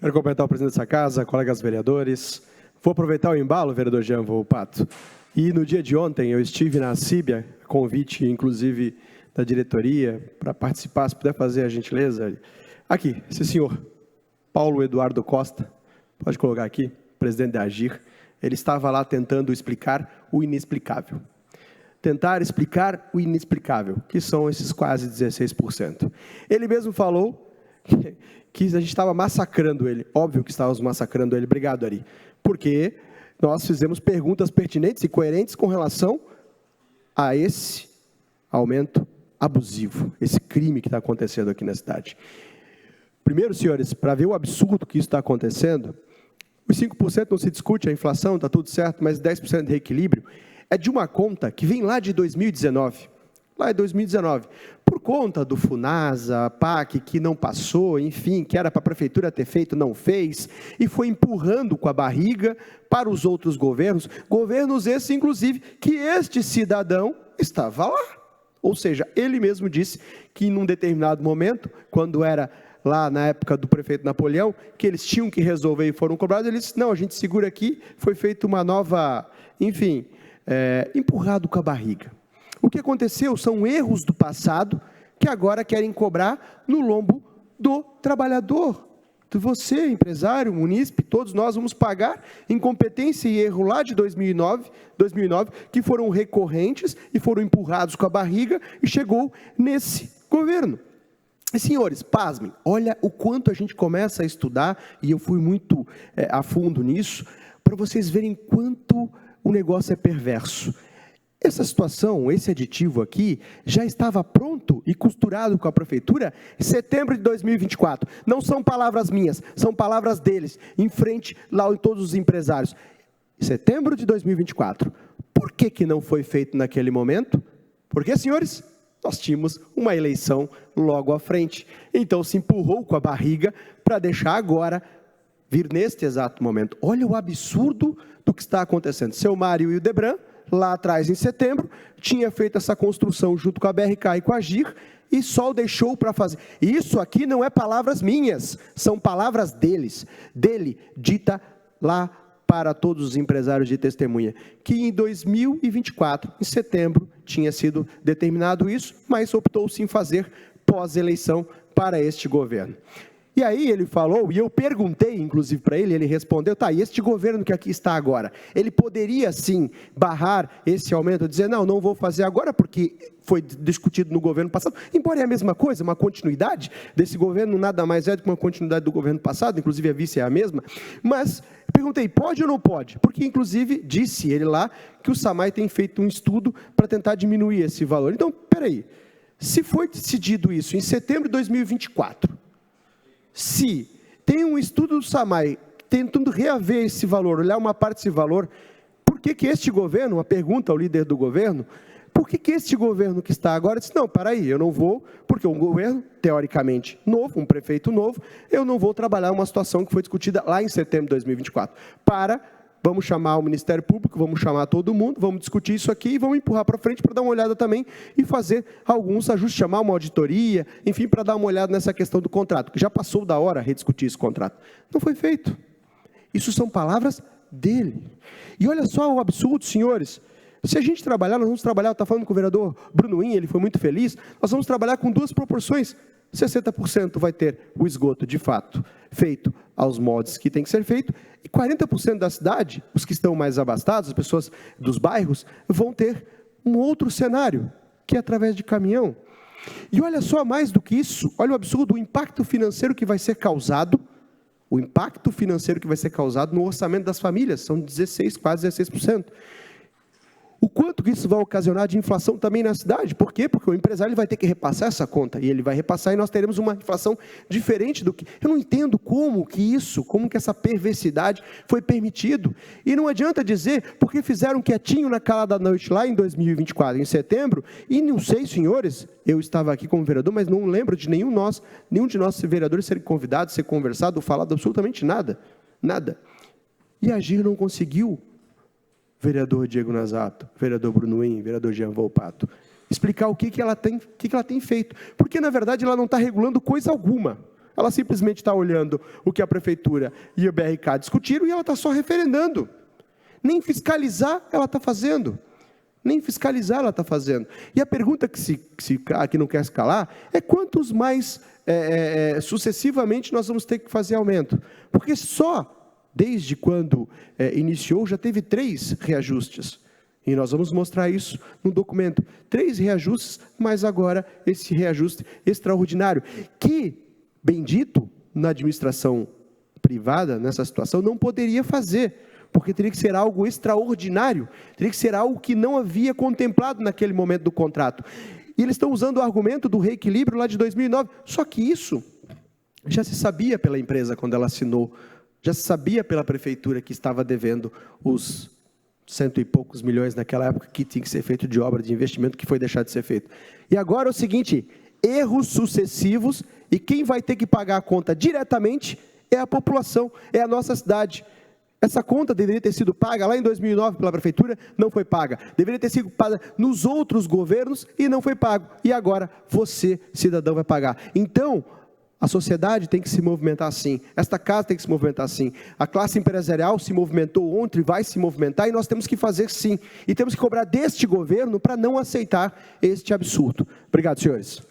Quero cumprimentar o presidente dessa casa, colegas vereadores. Vou aproveitar o embalo, vereador Jean Volpato. E no dia de ontem eu estive na Síbia, convite inclusive da diretoria, para participar, se puder fazer a gentileza. Aqui, esse senhor, Paulo Eduardo Costa, pode colocar aqui, presidente da Agir, ele estava lá tentando explicar o inexplicável. Tentar explicar o inexplicável, que são esses quase 16%. Ele mesmo falou que a gente estava massacrando ele. Óbvio que estávamos massacrando ele. Obrigado, Ari. Porque nós fizemos perguntas pertinentes e coerentes com relação a esse aumento abusivo, esse crime que está acontecendo aqui na cidade. Primeiro, senhores, para ver o absurdo que isso está acontecendo, os 5% não se discute, a inflação, está tudo certo, mas 10% de reequilíbrio é de uma conta que vem lá de 2019. Lá em 2019, por conta do FUNASA, PAC, que não passou, enfim, que era para a prefeitura ter feito, não fez, e foi empurrando com a barriga para os outros governos, governos esses, inclusive, que este cidadão estava lá. Ou seja, ele mesmo disse que, num determinado momento, quando era lá na época do prefeito Napoleão, que eles tinham que resolver e foram cobrados, ele disse, não, a gente segura aqui, foi feita uma nova, enfim, empurrado com a barriga. O que aconteceu são erros do passado que agora querem cobrar no lombo do trabalhador. De você, empresário, munícipe, todos nós vamos pagar incompetência e erro lá de 2009, que foram recorrentes e foram empurrados com a barriga e chegou nesse governo. E, senhores, pasmem, olha o quanto a gente começa a estudar, e eu fui muito a fundo nisso, para vocês verem quanto o negócio é perverso. Essa situação, esse aditivo aqui, já estava pronto e costurado com a prefeitura em setembro de 2024. Não são palavras minhas, são palavras deles, em frente lá em todos os empresários. Setembro de 2024. Por que não foi feito naquele momento? Porque, senhores, nós tínhamos uma eleição logo à frente. Então se empurrou com a barriga para deixar agora vir neste exato momento. Olha o absurdo do que está acontecendo. Seu Mário e o Debran, lá atrás, em setembro, tinha feito essa construção junto com a BRK e com a Agir, e só o deixou para fazer. Isso aqui não é palavras minhas, são palavras deles, dele, dita lá para todos os empresários de testemunha, que em 2024, em setembro, tinha sido determinado isso, mas optou-se em fazer pós-eleição para este governo. E aí ele falou, e eu perguntei, inclusive, para ele, ele respondeu, tá, e este governo que aqui está agora, ele poderia, sim, barrar esse aumento, dizer, não vou fazer agora, porque foi discutido no governo passado, embora é a mesma coisa, uma continuidade desse governo, nada mais é do que uma continuidade do governo passado, inclusive a vice é a mesma, mas perguntei, pode ou não pode? Porque, inclusive, disse ele lá, que o SAMAI tem feito um estudo para tentar diminuir esse valor. Então, peraí, se foi decidido isso em setembro de 2024, se tem um estudo do SAMAI tentando reaver esse valor, olhar uma parte desse valor, por que este governo, uma pergunta ao líder do governo, por que este governo que está agora disse, não, peraí, eu não vou, porque um governo, teoricamente, novo, um prefeito novo, eu não vou trabalhar uma situação que foi discutida lá em setembro de 2024. Vamos chamar o Ministério Público, vamos chamar todo mundo, vamos discutir isso aqui e vamos empurrar para frente para dar uma olhada também e fazer alguns ajustes, chamar uma auditoria, enfim, para dar uma olhada nessa questão do contrato, que já passou da hora rediscutir esse contrato. Não foi feito. Isso são palavras dele. E olha só o absurdo, senhores. Se a gente trabalhar, nós vamos trabalhar, eu estava falando com o vereador Bruno Win, ele foi muito feliz, nós vamos trabalhar com duas proporções. 60% vai ter o esgoto, de fato, feito aos moldes que tem que ser feito, e 40% da cidade, os que estão mais abastados, as pessoas dos bairros, vão ter um outro cenário, que é através de caminhão. E olha só, mais do que isso, olha o absurdo, o impacto financeiro que vai ser causado, no orçamento das famílias, são 16, quase 16%. O quanto que isso vai ocasionar de inflação também na cidade? Por quê? Porque o empresário ele vai ter que repassar essa conta, e ele vai repassar e nós teremos uma inflação diferente do que... Eu não entendo como que essa perversidade foi permitido. E não adianta dizer, porque fizeram quietinho na calada da noite lá em 2024, em setembro, e não sei, senhores, eu estava aqui como vereador, mas não lembro de nenhum de nós vereadores serem convidados, ser conversado, ou falado absolutamente nada. E a Agir não conseguiu, vereador Diego Nazato, vereador Bruno Win, vereador Jean Volpato, explicar o que ela tem feito. Porque, na verdade, ela não está regulando coisa alguma. Ela simplesmente está olhando o que a Prefeitura e o BRK discutiram e ela está só referendando. Nem fiscalizar ela está fazendo. Nem fiscalizar ela está fazendo. E a pergunta que não quer se calar é quantos mais sucessivamente nós vamos ter que fazer aumento. Porque só desde quando iniciou já teve 3 reajustes. E nós vamos mostrar isso no documento. 3 reajustes, mas agora esse reajuste extraordinário. Que, bendito, na administração privada, nessa situação, não poderia fazer. Porque teria que ser algo extraordinário, teria que ser algo que não havia contemplado naquele momento do contrato. E eles estão usando o argumento do reequilíbrio lá de 2009, só que isso já se sabia pela empresa quando ela assinou, já se sabia pela prefeitura que estava devendo os 100 e poucos milhões naquela época que tinha que ser feito de obra, de investimento, que foi deixado de ser feito. E agora é o seguinte, erros sucessivos, e quem vai ter que pagar a conta diretamente é a população, é a nossa cidade. Essa conta deveria ter sido paga lá em 2009 pela prefeitura, não foi paga. Deveria ter sido paga nos outros governos e não foi pago. E agora você, cidadão, vai pagar. Então, a sociedade tem que se movimentar assim. Esta casa tem que se movimentar assim. A classe empresarial se movimentou ontem, vai se movimentar e nós temos que fazer sim. E temos que cobrar deste governo para não aceitar este absurdo. Obrigado, senhores.